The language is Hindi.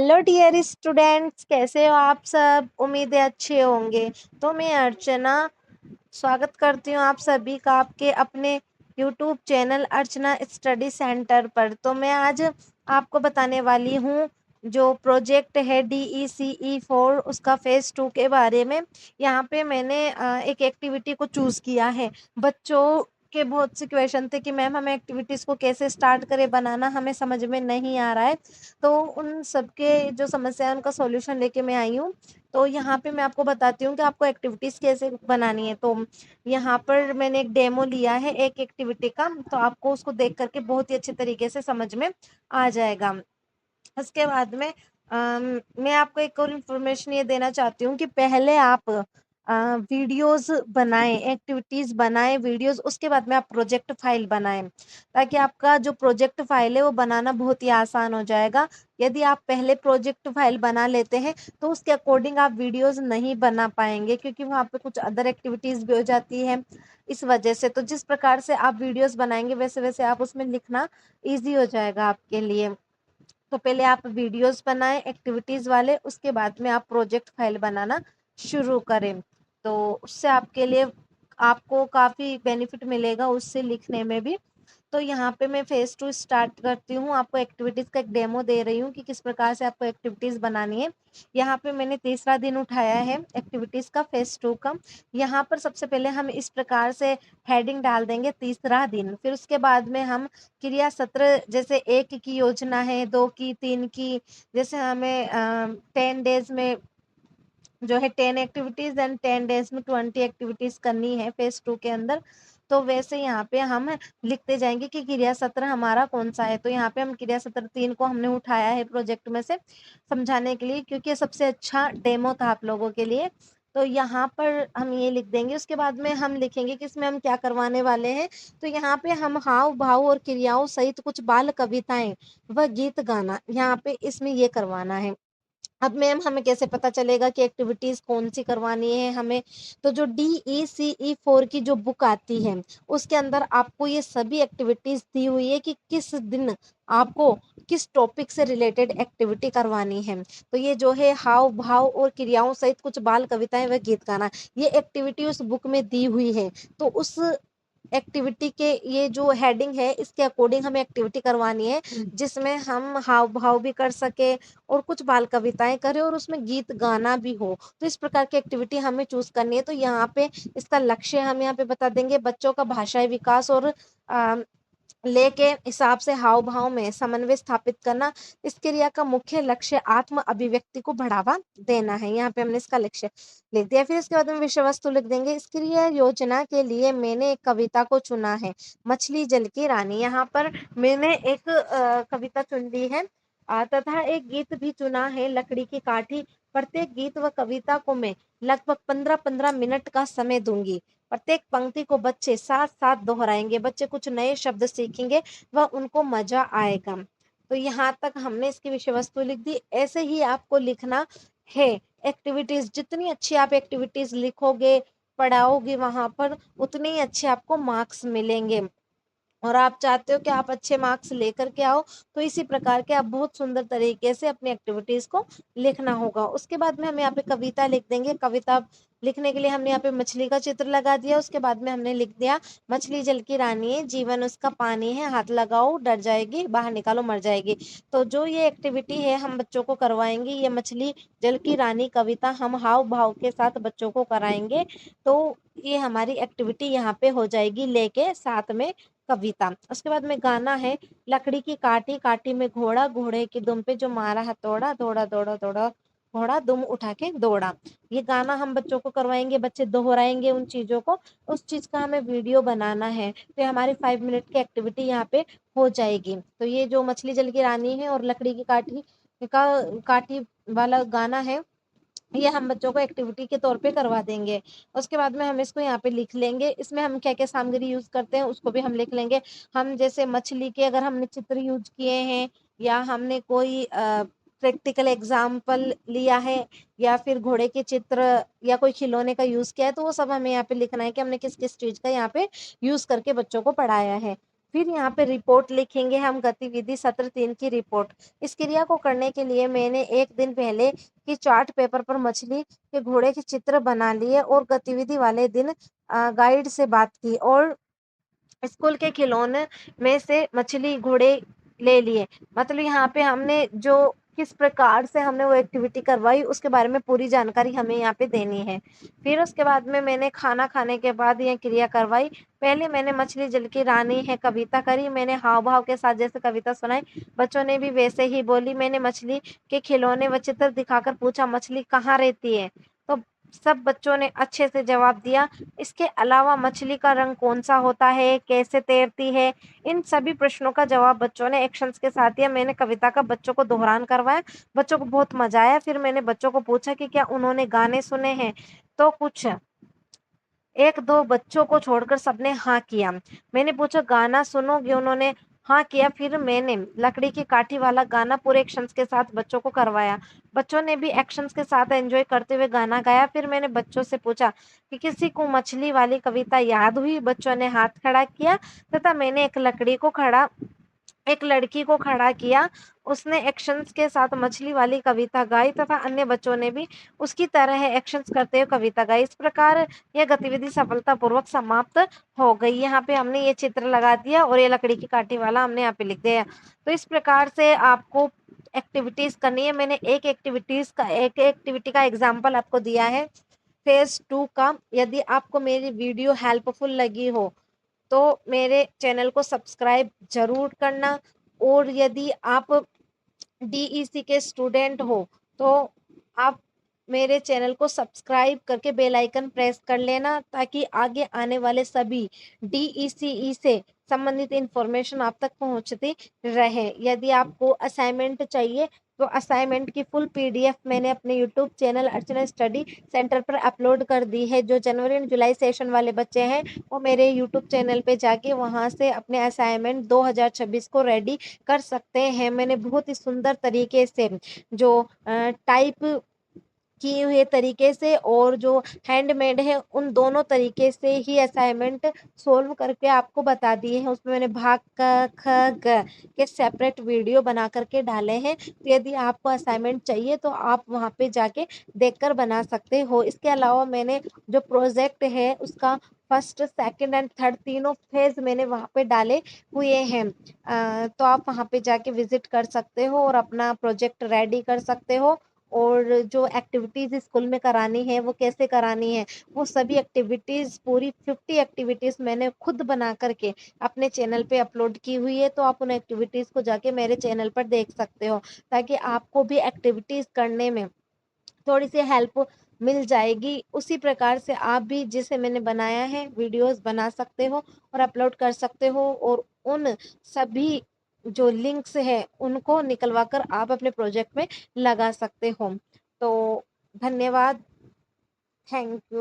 हेलो डियर स्टूडेंट्स, कैसे हो आप सब? उम्मीद है अच्छे होंगे। तो मैं अर्चना स्वागत करती हूँ आप सभी का आपके अपने यूट्यूब चैनल अर्चना स्टडी सेंटर पर। तो मैं आज आपको बताने वाली हूँ जो प्रोजेक्ट है DECE 4 उसका फेज़ 2 के बारे में। यहाँ पे मैंने एक एक्टिविटी को चूज़ किया है। बच्चों के बहुत से क्वेश्चन थे कि मैम हमें एक्टिविटीज़ को कैसे स्टार्ट करें बनाना, हमें समझ में नहीं आ रहा है। तो उन सबके जो समस्या है उनका सॉल्यूशन लेके मैं आई हूँ। तो यहाँ पे मैं आपको बताती हूँ कि आपको एक्टिविटीज़ कैसे बनानी है। तो यहाँ पर मैंने एक डेमो लिया है एक एक्टिविटी का, तो आपको उसको देख करके बहुत ही अच्छे तरीके से समझ में आ जाएगा। उसके बाद में मैं आपको एक और इन्फॉर्मेशन ये देना चाहती हूँ कि पहले आप वीडियोस बनाएं, एक्टिविटीज़ बनाएं वीडियोस, उसके बाद में आप प्रोजेक्ट फाइल बनाएं, ताकि आपका जो प्रोजेक्ट फाइल है वो बनाना बहुत ही आसान हो जाएगा। यदि आप पहले प्रोजेक्ट फाइल बना लेते हैं तो उसके अकॉर्डिंग आप वीडियोस नहीं बना पाएंगे, क्योंकि वहाँ पे कुछ अदर एक्टिविटीज़ भी हो जाती है इस वजह से। तो जिस प्रकार से आप वीडियोस बनाएंगे वैसे वैसे आप उसमें लिखना ईजी हो जाएगा आपके लिए। तो पहले आप वीडियोस बनाएं एक्टिविटीज़ वाले, उसके बाद में आप प्रोजेक्ट फाइल बनाना शुरू करें। तो उससे आपके लिए आपको काफ़ी बेनिफिट मिलेगा उससे लिखने में भी। तो यहाँ पे मैं फेज़ 2 स्टार्ट करती हूँ, आपको एक्टिविटीज़ का एक डेमो दे रही हूँ कि किस प्रकार से आपको एक्टिविटीज़ बनानी है। यहाँ पे मैंने तीसरा दिन उठाया है एक्टिविटीज़ का, फेज़ 2 का। यहाँ पर सबसे पहले हम इस प्रकार से हेडिंग डाल देंगे, तीसरा दिन। फिर उसके बाद में हम क्रिया सत्र, जैसे 1 की योजना है, 2 की, 3 की, जैसे हमें 10 डेज में जो है 10 एक्टिविटीज़ एंड 10 डेज में 20 एक्टिविटीज़ करनी है फेज़ 2 के अंदर। तो वैसे यहाँ पे हम लिखते जाएंगे कि क्रिया सत्र हमारा कौन सा है। तो यहाँ पे हम क्रिया सत्र 3 को हमने उठाया है प्रोजेक्ट में से समझाने के लिए, क्योंकि सबसे अच्छा डेमो था आप लोगों के लिए। तो यहाँ पर हम ये लिख देंगे। उसके बाद में हम लिखेंगे कि इसमें हम क्या करवाने वाले हैं। तो यहाँ पे हम हाव भाव और क्रियाओं सहित कुछ बाल कविताएं व गीत गाना यहाँ पे इसमें ये करवाना है। अब मैम हमें कैसे पता चलेगा कि एक्टिविटीज़ कौन-सी करवानी है हमें? तो जो DECE 4 की जो बुक आती है, उसके अंदर आपको ये सभी एक्टिविटीज़ दी हुई है कि किस दिन आपको किस टॉपिक से रिलेटेड एक्टिविटी करवानी है। तो ये जो है हाव-भाव और क्रियाओं सहित कुछ बाल कविताएँ व गीत गाना, ये एक्टिविटी उस बुक में दी हुई है। तो उस एक्टिविटी के ये जो हेडिंग है इसके अकॉर्डिंग हमें एक्टिविटी करवानी है, जिसमें हम हाव-भाव भी कर सकें और कुछ बाल कविताएँ करें और उसमें गीत गाना भी हो। तो इस प्रकार की एक्टिविटी हमें चूज़ करनी है। तो यहाँ पे इसका लक्ष्य हम यहाँ पे बता देंगे, बच्चों का भाषाई विकास और लय के हिसाब से हाव-भाव में समन्वय स्थापित करना। इस क्रिया का मुख्य लक्ष्य आत्म अभिव्यक्ति को बढ़ावा देना है। यहाँ पे हमने इसका लक्ष्य लिख दिया। फिर इसके बाद में विषय वस्तु लिख देंगे। इस क्रिया योजना के लिए मैंने एक कविता को चुना है, मछली जल की रानी। यहाँ पर मैंने एक कविता चुन ली है तथा एक गीत भी चुना है, लकड़ी की काठी। प्रत्येक गीत व कविता को मैं लगभग 15-15 मिनट का समय दूंगी। प्रत्येक पंक्ति को बच्चे साथ-साथ दोहराएँगे, बच्चे कुछ नए शब्द सीखेंगे व उनको मज़ा आएगा। तो यहाँ तक हमने इसकी विषय वस्तु लिख दी। ऐसे ही आपको लिखना है एक्टिविटीज़, जितनी अच्छी आप एक्टिविटीज़ लिखोगे, पढ़ाओगे वहाँ पर, उतने ही अच्छे आपको मार्क्स मिलेंगे। और आप चाहते हो कि आप अच्छे मार्क्स लेकर के आओ, तो इसी प्रकार के आप बहुत सुंदर तरीके से अपनी एक्टिविटीज़ को लिखना होगा। उसके बाद में हम यहाँ पे कविता लिख देंगे। कविता लिखने के लिए हमने यहाँ पे मछली का चित्र लगा दिया। उसके बाद में हमने लिख दिया, मछली जल की रानी है, जीवन उसका पानी है, हाथ लगाओ डर जाएगी, बाहर निकालो मर जाएगी। तो जो ये एक्टिविटी है हम बच्चों को करवाएंगे, ये मछली जल की रानी कविता हम हाव भाव के साथ बच्चों को कराएंगे। तो ये हमारी एक्टिविटी यहाँ पे हो जाएगी, लेके साथ में कविता। उसके बाद में गाना है, लकड़ी की काठी, काठी में घोड़ा, घोड़े की दुम पे जो मारा हथौड़ा, दौड़ा दौड़ा दौड़ा घोड़ा दुम उठा के दौड़ा। ये गाना हम बच्चों को करवाएंगे, बच्चे दोहराएंगे उन चीज़ों को। उस चीज़ का हमें वीडियो बनाना है। तो हमारी 5 मिनट की एक्टिविटी यहाँ पे हो जाएगी। तो ये जो मछली जल की रानी है और लकड़ी की काठी का काठी वाला गाना है, ये हम बच्चों को एक्टिविटी के तौर पे करवा देंगे। उसके बाद में हम इसको यहाँ पे लिख लेंगे। इसमें हम क्या-क्या सामग्री यूज़ करते हैं उसको भी हम लिख लेंगे। हम जैसे मछली के अगर हमने चित्र यूज़ किए हैं, या हमने कोई प्रैक्टिकल एग्ज़ाम्पल लिया है, या फिर घोड़े के चित्र या कोई खिलौने का यूज़ किया है, तो वो सब हमें यहाँ पे लिखना है कि हमने किस-किस चीज़ का यहाँ पे यूज़ करके बच्चों को पढ़ाया है। फिर यहाँ पे रिपोर्ट लिखेंगे हम, गतिविधि सत्र 3 की रिपोर्ट। इस क्रिया को करने के लिए मैंने 1 दिन पहले ही चार्ट पेपर पर मछली के घोड़े के चित्र बना लिए और गतिविधि वाले दिन गाइड से बात की और स्कूल के खिलौने में से मछली घोड़े ले लिए। मतलब यहाँ पे हमने जो किस प्रकार से हमने वो एक्टिविटी करवाई उसके बारे में पूरी जानकारी हमें यहाँ पे देनी है। फिर उसके बाद में मैंने खाना खाने के बाद यह क्रिया करवाई। पहले मैंने मछली जल की रानी है कविता करी। मैंने हाव-भाव के साथ जैसे कविता सुनाई, बच्चों ने भी वैसे ही बोली। मैंने मछली के खिलौने व चित्र दिखाकर पूछा, मछली कहाँ रहती है? तो सब बच्चों ने अच्छे से जवाब दिया। इसके अलावा मछली का रंग कौन-सा होता है? कैसे तैरती है? इन सभी प्रश्नों का जवाब बच्चों ने एक्शन्स के साथ दिया। मैंने कविता का बच्चों को दोहरान करवाया। बच्चों को बहुत मज़ा आया। फिर मैंने बच्चों को पूछा कि क्या उन्होंने गाने सुने हैं? तो कुछ 1-2 बच्चों को छोड़कर सबने हाँ किया। मैंने पूछा, गाना सुनोगे? उन्होंने हाँ किया। फिर मैंने लकड़ी की काठी वाला गाना पूरे एक्शन्स के साथ बच्चों को करवाया। बच्चों ने भी एक्शन्स के साथ एन्जॉय करते हुए गाना गाया। फिर मैंने बच्चों से पूछा कि किसी को मछली वाली कविता याद हुई? बच्चों ने हाथ खड़ा किया तथा मैंने एक लड़की को खड़ा किया। उसने एक्शन्स के साथ मछली वाली कविता गाई तथा अन्य बच्चों ने भी उसकी तरह एक्शन्स करते हुए कविता गाई। इस प्रकार यह गतिविधि सफलतापूर्वक समाप्त हो गई। यहाँ पे हमने ये चित्र लगा दिया और ये लकड़ी की काठी वाला हमने यहाँ पे लिख दिया। तो इस प्रकार से आपको एक्टिविटीज़ करनी है। मैंने एक एक्टिविटी का एग्ज़ाम्पल आपको दिया है फ़ेज़ 2 का। यदि आपको मेरी वीडियो हेल्पफुल लगी हो तो मेरे चैनल को सब्सक्राइब ज़रूर करना और यदि आप डीईसी के स्टूडेंट हो तो आप मेरे चैनल को सब्सक्राइब करके बेल आइकन प्रेस कर लेना ताकि आगे आने वाले सभी डीईसीई से संबंधित इन्फॉर्मेशन आप तक पहुंचती रहे। यदि आपको असाइनमेंट चाहिए तो असाइनमेंट की फुल पीडीएफ मैंने अपने यूट्यूब चैनल अर्चना स्टडी सेंटर पर अपलोड कर दी है। जो जनवरी एंड जुलाई सेशन वाले बच्चे हैं वो मेरे यूट्यूब चैनल पे जाके वहाँ से अपने असाइनमेंट 2026 को रेडी कर सकते हैं। मैंने बहुत ही सुंदर तरीके से जो टाइप किए हुए तरीके से और जो हैंडमेड है उन दोनों तरीके से ही असाइनमेंट सोल्व करके आपको बता दिए हैं। उसमें मैंने भाग क, ख, ग के सेपरेट वीडियो बना करके डाले हैं। तो यदि आपको असाइनमेंट चाहिए तो आप वहाँ पे जाके देखकर बना सकते हो। इसके अलावा मैंने जो प्रोजेक्ट है उसका फर्स्ट, सेकंड एंड थर्ड तीनों फेज़ मैंने वहाँ पे डाले हुए हैं। तो आप वहाँ पे जाके विज़िट कर सकते हो और अपना प्रोजेक्ट रेडी कर सकते हो। और जो एक्टिविटीज़ स्कूल में करानी है वो कैसे करानी है, वो सभी एक्टिविटीज़ पूरी 50 एक्टिविटीज़ मैंने खुद बना करके अपने चैनल पे अपलोड की हुई है। तो आप उन एक्टिविटीज़ को जाके मेरे चैनल पर देख सकते हो ताकि आपको भी एक्टिविटीज़ करने में थोड़ी-सी हेल्प मिल जाएगी। उसी प्रकार से आप भी जैसे मैंने बनाया है वीडियोज़ बना सकते हो और अपलोड कर सकते हो और उन सभी जो लिंक्स हैं उनको निकलवा कर आप अपने प्रोजेक्ट में लगा सकते हो। तो धन्यवाद। Thank you.